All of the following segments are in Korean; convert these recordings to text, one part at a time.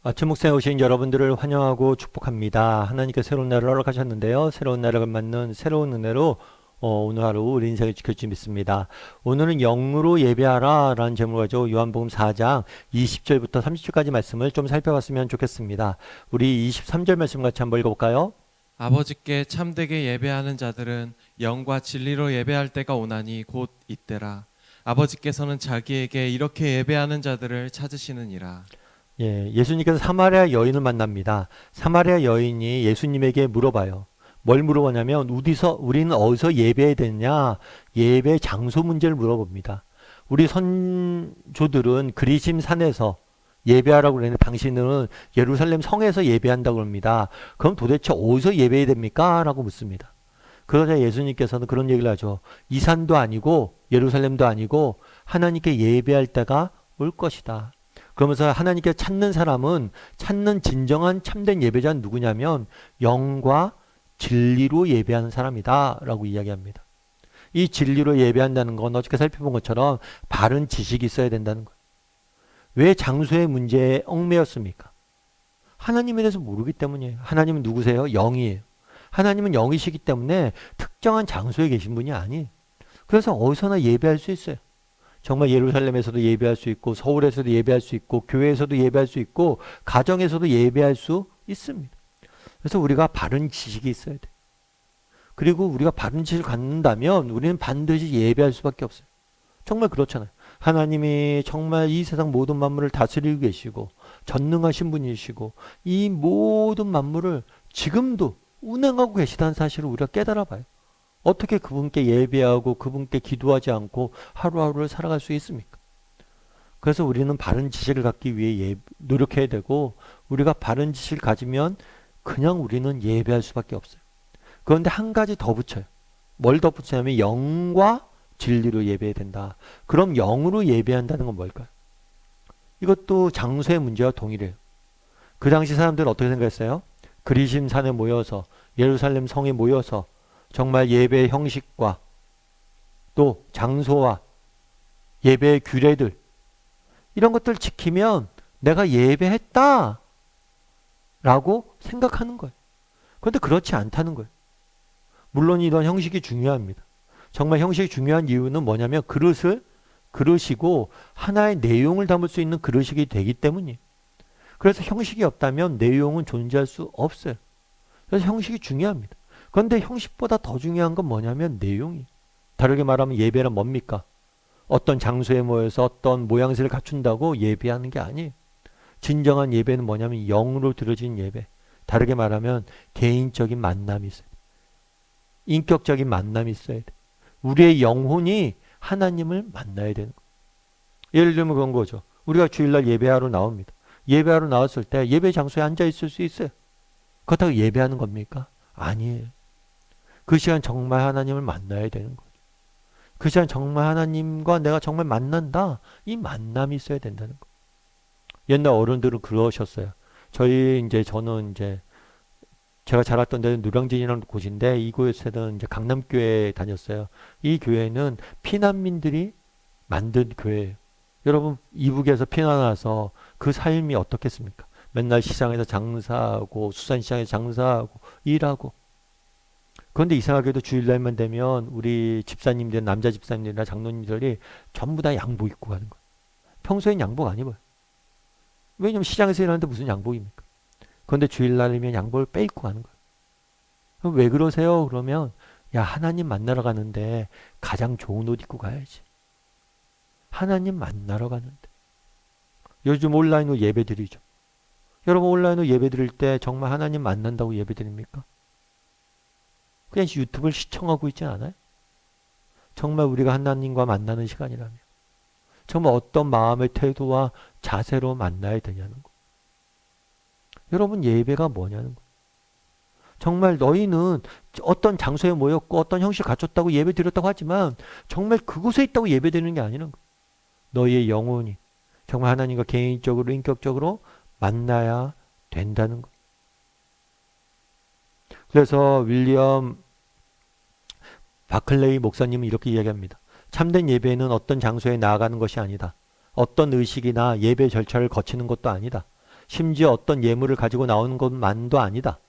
아침 묵상에 오신 여러분들을 환영하고 축복합니다. 하나님께 새로운 날을 허락하셨는데요. 새로운 날을 맞는 새로운 은혜로 오늘 하루 우리 인생을 지켜주시 믿습니다. 오늘은 영으로 예배하라 라는 제목을 가지고 요한복음 4장 20절부터 30절까지 말씀을 좀 살펴봤으면 좋겠습니다. 우리 23절 말씀 같이 한번 읽어볼까요? 아버지께 참되게 예배하는 자들은 영과 진리로 예배할 때가 오나니 곧 이때라. 아버지께서는 자기에게 이렇게 예배하는 자들을 찾으시느니라. 예수님께서 사마리아 여인을 만납니다. 사마리아 여인이 예수님에게 물어봐요. 뭘 물어보냐면 우리는 어디서 예배해야 되느냐, 예배 장소 문제를 물어봅니다. 우리 선조들은 그리심 산에서 예배하라고 그러는데 당신은 예루살렘 성에서 예배한다고 합니다. 그럼 도대체 어디서 예배해야 됩니까? 라고 묻습니다. 그러자 예수님께서는 그런 얘기를 하죠. 이 산도 아니고 예루살렘도 아니고 하나님께 예배할 때가 올 것이다. 그러면서 하나님께 찾는 사람은 찾는 진정한 참된 예배자는 누구냐면 영과 진리로 예배하는 사람이다 라고 이야기합니다. 이 진리로 예배한다는 건 어저께 살펴본 것처럼 바른 지식이 있어야 된다는 거예요. 왜 장소의 문제에 얽매였습니까? 하나님에 대해서 모르기 때문이에요. 하나님은 누구세요? 영이에요. 하나님은 영이시기 때문에 특정한 장소에 계신 분이 아니에요. 그래서 어디서나 예배할 수 있어요. 정말 예루살렘에서도 예배할 수 있고 서울에서도 예배할 수 있고 교회에서도 예배할 수 있고 가정에서도 예배할 수 있습니다. 그래서 우리가 바른 지식이 있어야 돼. 그리고 우리가 바른 지식을 갖는다면 우리는 반드시 예배할 수밖에 없어요. 정말 그렇잖아요. 하나님이 정말 이 세상 모든 만물을 다스리고 계시고 전능하신 분이시고 이 모든 만물을 지금도 운행하고 계시다는 사실을 우리가 깨달아 봐요. 어떻게 그분께 예배하고 그분께 기도하지 않고 하루하루를 살아갈 수 있습니까? 그래서 우리는 바른 지식을 갖기 위해 노력해야 되고 우리가 바른 지식을 가지면 그냥 우리는 예배할 수밖에 없어요. 그런데 한 가지 더 붙여요. 뭘 더 붙이냐면 영과 진리로 예배해야 된다. 그럼 영으로 예배한다는 건 뭘까요? 이것도 장소의 문제와 동일해요. 그 당시 사람들은 어떻게 생각했어요? 그리심 산에 모여서 예루살렘 성에 모여서 정말 예배의 형식과 또 장소와 예배의 규례들 이런 것들을 지키면 내가 예배했다 라고 생각하는 거예요. 그런데 그렇지 않다는 거예요. 물론 이런 형식이 중요합니다. 정말 형식이 중요한 이유는 뭐냐면 그릇이고 하나의 내용을 담을 수 있는 그릇이 되기 때문이에요. 그래서 형식이 없다면 내용은 존재할 수 없어요. 그래서 형식이 중요합니다. 그런데 형식보다 더 중요한 건 뭐냐면 내용이에요. 다르게 말하면 예배는 뭡니까? 어떤 장소에 모여서 어떤 모양새를 갖춘다고 예배하는 게 아니에요. 진정한 예배는 뭐냐면 영으로 드려진 예배. 다르게 말하면 개인적인 만남이 있어요. 인격적인 만남이 있어야 돼. 우리의 영혼이 하나님을 만나야 되는 거예요. 예를 들면 그런 거죠. 우리가 주일날 예배하러 나옵니다. 예배하러 나왔을 때 예배 장소에 앉아 있을 수 있어요. 그렇다고 예배하는 겁니까? 아니에요. 그 시간 정말 하나님을 만나야 되는 거죠. 그 시간 정말 하나님과 내가 정말 만난다. 이 만남이 있어야 된다는 거예요. 옛날 어른들은 그러셨어요. 저는 제가 자랐던 데는 노량진이라는 곳인데 이곳에는 이제 강남교회에 다녔어요. 이 교회는 피난민들이 만든 교회예요. 여러분 이북에서 피난 와서 그 삶이 어떻겠습니까? 맨날 시장에서 장사하고 수산시장에서 장사하고 일하고. 그런데 이상하게도 주일날만 되면 우리 집사님들, 남자 집사님들이나 장로님들이 전부 다 양복 입고 가는 거예요. 평소엔 양복 안 입어요. 왜냐면 시장에서 일하는데 무슨 양복입니까? 그런데 주일날이면 양복을 빼입고 가는 거예요. 그럼 왜 그러세요? 그러면 야 하나님 만나러 가는데 가장 좋은 옷 입고 가야지. 하나님 만나러 가는데. 요즘 온라인으로 예배 드리죠. 여러분 온라인으로 예배 드릴 때 정말 하나님 만난다고 예배 드립니까? 그냥 유튜브를 시청하고 있지 않아요? 정말 우리가 하나님과 만나는 시간이라면 정말 어떤 마음의 태도와 자세로 만나야 되냐는 거. 여러분 예배가 뭐냐는 거. 정말 너희는 어떤 장소에 모였고 어떤 형식을 갖췄다고 예배 드렸다고 하지만 정말 그곳에 있다고 예배 드리는 게 아니라는 거. 너희의 영혼이 정말 하나님과 개인적으로 인격적으로 만나야 된다는 거. 그래서 윌리엄 바클레이 목사님은 이렇게 이야기합니다. 참된 예배는 어떤 장소에 나아가는 것이 아니다. 어떤 의식이나 예배 절차를 거치는 것도 아니다. 심지어 어떤 예물을 가지고 나오는 것만도 아니다.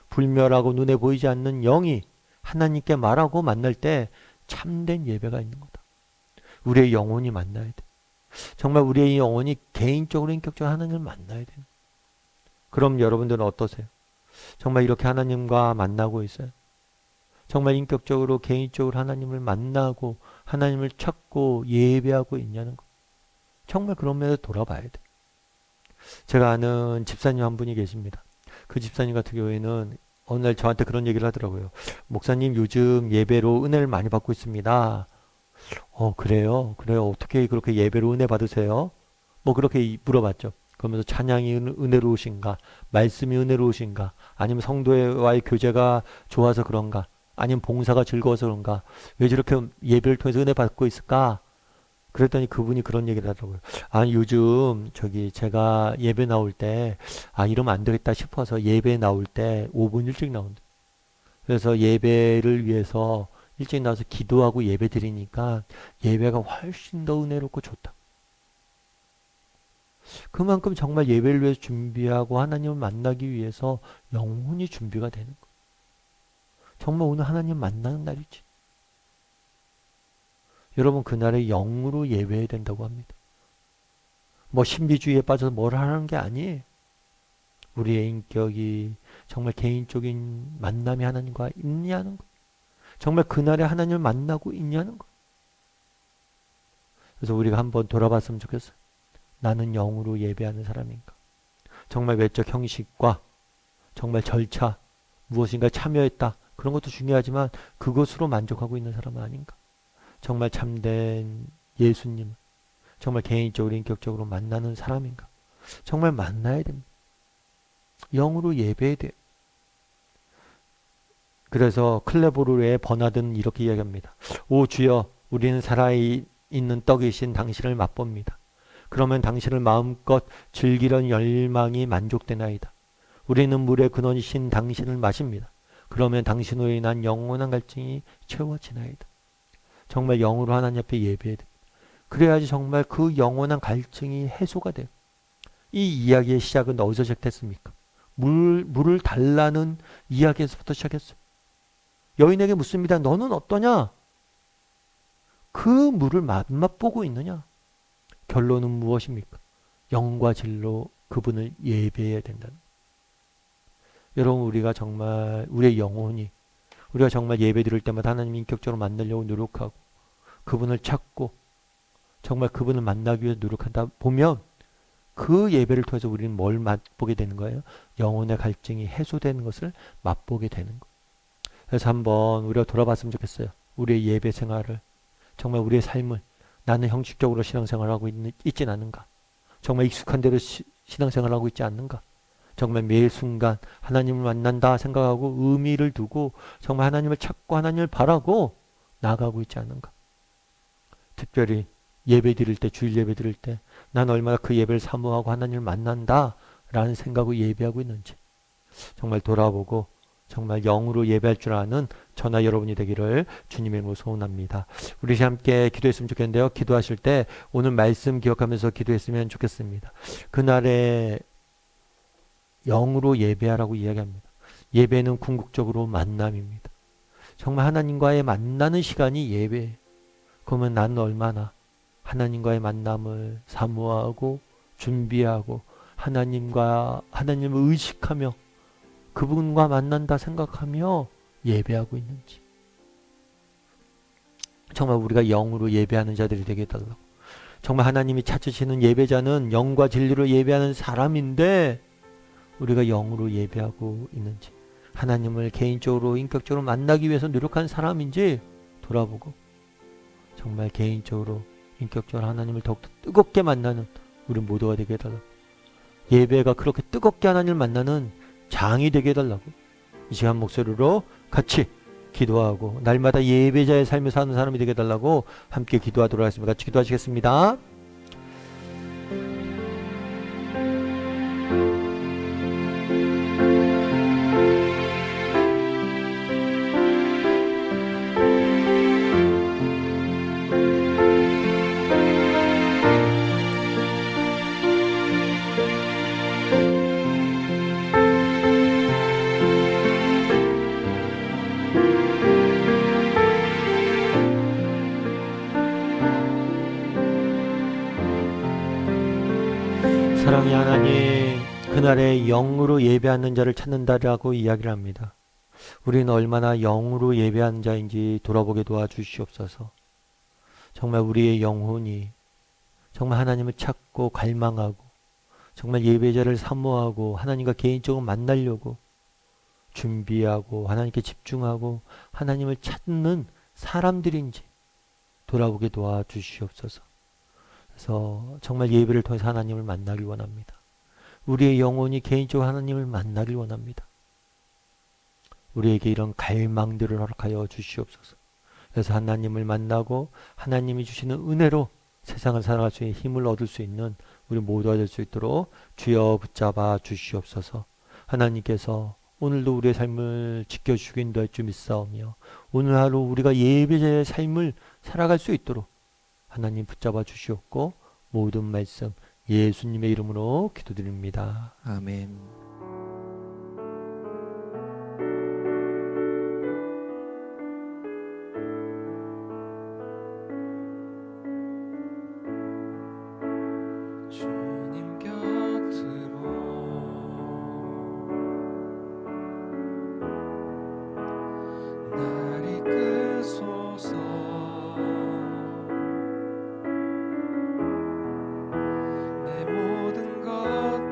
불멸하고 눈에 보이지 않는 영이 하나님께 말하고 만날 때 참된 예배가 있는 거다. 우리의 영혼이 만나야 돼. 정말 우리의 영혼이 개인적으로 인격적으로 하나님을 만나야 돼. 그럼 여러분들은 어떠세요? 정말 이렇게 하나님과 만나고 있어요? 정말 인격적으로 개인적으로 하나님을 만나고 하나님을 찾고 예배하고 있냐는 거. 정말 그런 면에서 돌아봐야 돼. 제가 아는 집사님 한 분이 계십니다. 그 집사님 같은 경우에는 어느 날 저한테 그런 얘기를 하더라고요. 목사님 요즘 예배로 은혜를 많이 받고 있습니다. 그래요? 그래요? 어떻게 그렇게 예배로 은혜 받으세요? 뭐 그렇게 물어봤죠. 그러면서 찬양이 은혜로우신가? 말씀이 은혜로우신가? 아니면 성도와의 교제가 좋아서 그런가? 아니면 봉사가 즐거워서 그런가? 왜 저렇게 예배를 통해서 은혜 받고 있을까? 그랬더니 그분이 그런 얘기를 하더라고요. 요즘 제가 예배 나올 때 이러면 안 되겠다 싶어서 예배 나올 때 5분 일찍 나온다. 그래서 예배를 위해서 일찍 나와서 기도하고 예배 드리니까 예배가 훨씬 더 은혜롭고 좋다. 그만큼 정말 예배를 위해서 준비하고 하나님을 만나기 위해서 영혼이 준비가 되는 거예요. 정말 오늘 하나님 만나는 날이지. 여러분 그날에 영으로 예배해야 된다고 합니다. 뭐 신비주의에 빠져서 뭘 하는 게 아니에요. 우리의 인격이 정말 개인적인 만남이 하나님과 있냐는 거. 정말 그날에 하나님을 만나고 있냐는 거. 그래서 우리가 한번 돌아봤으면 좋겠어요. 나는 영으로 예배하는 사람인가? 정말 외적 형식과 정말 절차, 무엇인가 참여했다. 그런 것도 중요하지만 그것으로 만족하고 있는 사람은 아닌가? 정말 참된 예수님, 정말 개인적으로 인격적으로 만나는 사람인가? 정말 만나야 됩니다. 영으로 예배해야 돼요. 그래서 클레보르의 버나드는 이렇게 이야기합니다. 오 주여, 우리는 살아있는 떡이신 당신을 맛봅니다. 그러면 당신을 마음껏 즐기려는 열망이 만족되나이다. 우리는 물의 근원이신 당신을 마십니다. 그러면 당신으로 인한 영원한 갈증이 채워지나이다. 정말 영으로 하나님 앞에 예배해야 돼. 그래야지 정말 그 영원한 갈증이 해소가 돼요. 이 이야기의 시작은 어디서 시작됐습니까? 물을 달라는 이야기에서부터 시작했어요. 여인에게 묻습니다. 너는 어떠냐? 그 물을 맛보고 있느냐? 결론은 무엇입니까? 영과 진로 그분을 예배해야 된다는. 여러분 우리가 정말 우리의 영혼이 우리가 정말 예배 드릴 때마다 하나님 인격적으로 만나려고 노력하고 그분을 찾고 정말 그분을 만나기 위해 노력하다 보면 그 예배를 통해서 우리는 뭘 맛보게 되는 거예요? 영혼의 갈증이 해소되는 것을 맛보게 되는 거예요. 그래서 한번 우리가 돌아봤으면 좋겠어요. 우리의 예배 생활을 정말 우리의 삶을 나는 형식적으로 신앙생활하고 있진 않는가? 정말 익숙한 대로 신앙생활하고 있지 않는가? 정말 매일 순간 하나님을 만난다 생각하고 의미를 두고 정말 하나님을 찾고 하나님을 바라고 나아가고 있지 않는가? 특별히 예배 드릴 때, 주일 예배 드릴 때 난 얼마나 그 예배를 사모하고 하나님을 만난다 라는 생각으로 예배하고 있는지 정말 돌아보고 정말 영으로 예배할 줄 아는 저나 여러분이 되기를 주님의 이름으로 소원합니다. 우리 함께 기도했으면 좋겠는데요. 기도하실 때 오늘 말씀 기억하면서 기도했으면 좋겠습니다. 그날에 영으로 예배하라고 이야기합니다. 예배는 궁극적으로 만남입니다. 정말 하나님과의 만나는 시간이 예배예요. 그러면 나는 얼마나 하나님과의 만남을 사모하고 준비하고 하나님을 의식하며 그분과 만난다 생각하며 예배하고 있는지 정말 우리가 영으로 예배하는 자들이 되게 해달라고. 정말 하나님이 찾으시는 예배자는 영과 진리로 예배하는 사람인데 우리가 영으로 예배하고 있는지 하나님을 개인적으로 인격적으로 만나기 위해서 노력한 사람인지 돌아보고 정말 개인적으로 인격적으로 하나님을 더욱더 뜨겁게 만나는 우리 모두가 되게 해달라고. 예배가 그렇게 뜨겁게 하나님을 만나는 장이 되게 해달라고. 이 시간 목소리로 같이 기도하고 날마다 예배자의 삶을 사는 사람이 되게 해달라고 함께 기도하도록 하겠습니다. 같이 기도하시겠습니다. 사랑의 하나님, 그날에 영으로 예배하는 자를 찾는다라고 이야기를 합니다. 우리는 얼마나 영으로 예배하는 자인지 돌아보게 도와주시옵소서. 정말 우리의 영혼이 정말 하나님을 찾고 갈망하고 정말 예배자를 사모하고 하나님과 개인적으로 만나려고 준비하고 하나님께 집중하고 하나님을 찾는 사람들인지 돌아보게 도와주시옵소서. 그래서 정말 예배를 통해서 하나님을 만나길 원합니다. 우리의 영혼이 개인적으로 하나님을 만나길 원합니다. 우리에게 이런 갈망들을 허락하여 주시옵소서. 그래서 하나님을 만나고 하나님이 주시는 은혜로 세상을 살아갈 수 있는 힘을 얻을 수 있는 우리 모두가 될 수 있도록 주여 붙잡아 주시옵소서. 하나님께서 오늘도 우리의 삶을 지켜주시고 인도할 줄 믿사오며 오늘 하루 우리가 예배자의 삶을 살아갈 수 있도록 하나님 붙잡아 주시옵고 모든 말씀 예수님의 이름으로 기도드립니다. 아멘. 주님 곁으로 날 이끄소서. 내 모든 것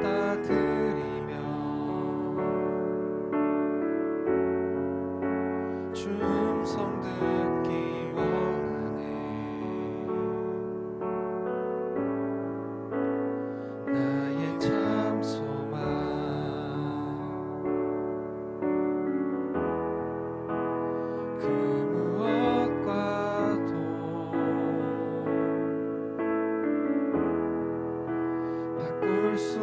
다 드리며 주 음성 듣기 원하네. 나의 참 소망 그 무엇과도 바꿀 수